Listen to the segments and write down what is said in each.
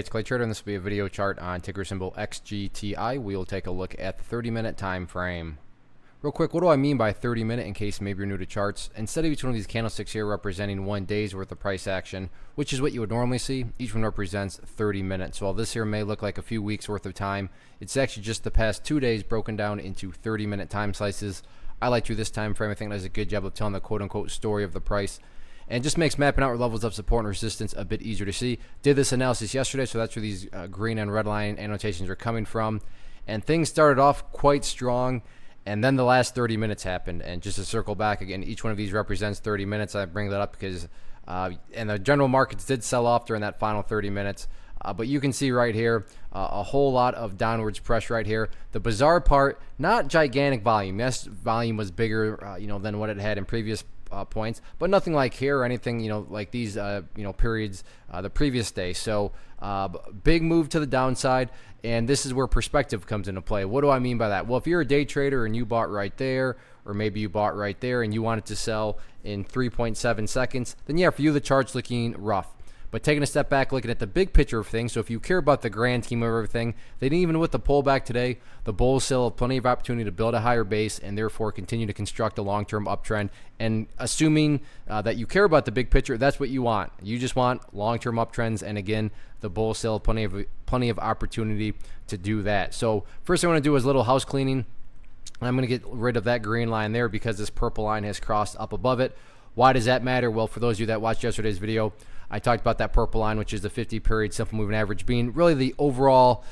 It's Clay Trader, and this will be a video chart on ticker symbol XGTI. We'll take a look at the 30-minute time frame. Real quick, what do I mean by 30-minute in case maybe you're new to charts? Instead of each one of these candlesticks here representing 1 day's worth of price action, which is what you would normally see, each one represents 30 minutes. So while this here may look like a few weeks worth of time, it's actually just the past 2 days broken down into 30-minute time slices. I like through this time frame. I think that does a good job of telling the quote-unquote story of the price, and just makes mapping out levels of support and resistance a bit easier to see. Did this analysis yesterday, so that's where these green and red line annotations are coming from. And things started off quite strong, and then the last 30 minutes happened. And just to circle back again, each one of these represents 30 minutes. I bring that up because, and the general markets did sell off during that final 30 minutes. But you can see right here a whole lot of downwards pressure right here. The bizarre part, not gigantic volume. Yes, volume was bigger, than what it had in previous points, but nothing like here or anything, like these, periods the previous day. So big move to the downside, and this is where perspective comes into play. What do I mean by that? Well, if you're a day trader and you bought right there, or maybe you bought right there and you wanted to sell in 3.7 seconds, then yeah, for you the chart's looking rough. But taking a step back, looking at the big picture of things, so if you care about the grand scheme of everything, then even with the pullback today, the bulls still have plenty of opportunity to build a higher base and therefore continue to construct a long-term uptrend. And assuming that you care about the big picture, that's what you want. You just want long-term uptrends, and again, the bulls still have plenty of opportunity to do that. So first thing I want to do is a little house cleaning. I'm going to get rid of that green line there because this purple line has crossed up above it. Why does that matter? Well, for those of you that watched yesterday's video, I talked about that purple line, which is the 50-period simple moving average, being really the overall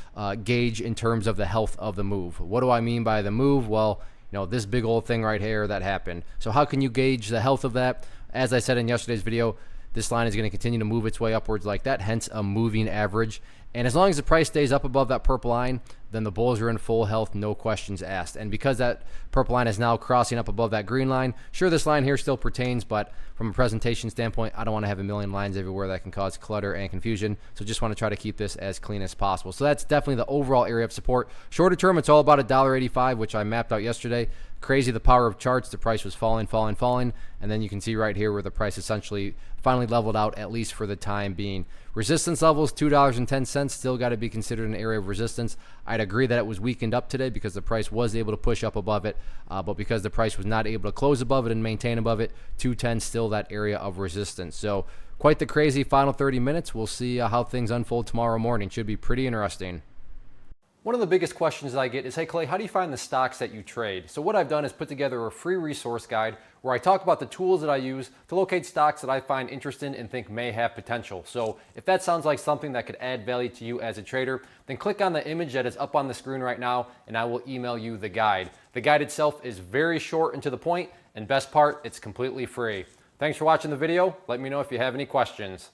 gauge in terms of the health of the move. What do I mean by the move? Well, this big old thing right here that happened. So how can you gauge the health of that? As I said in yesterday's video, this line is going to continue to move its way upwards like that, hence a moving average. And as long as the price stays up above that purple line, then the bulls are in full health, no questions asked. And because that purple line is now crossing up above that green line, sure, this line here still pertains, but from a presentation standpoint, I don't want to have a million lines everywhere that can cause clutter and confusion. So just want to try to keep this as clean as possible. So that's definitely the overall area of support. Shorter term, it's all about $1.85, which I mapped out yesterday. Crazy, the power of charts. The price was falling, and then you can see right here where the price essentially finally leveled out, at least for the time being. Resistance levels, $2.10, still got to be considered an area of resistance. I'd agree that it was weakened up today because the price was able to push up above it, but because the price was not able to close above it and maintain above it, 210 still that area of resistance. So quite the crazy final 30 minutes. We'll see how things unfold tomorrow morning. Should be pretty interesting. One of the biggest questions that I get is, hey Clay, how do you find the stocks that you trade? So what I've done is put together a free resource guide where I talk about the tools that I use to locate stocks that I find interesting and think may have potential. So if that sounds like something that could add value to you as a trader, then click on the image that is up on the screen right now and I will email you the guide. The guide itself is very short and to the point, and best part, it's completely free. Thanks for watching the video. Let me know if you have any questions.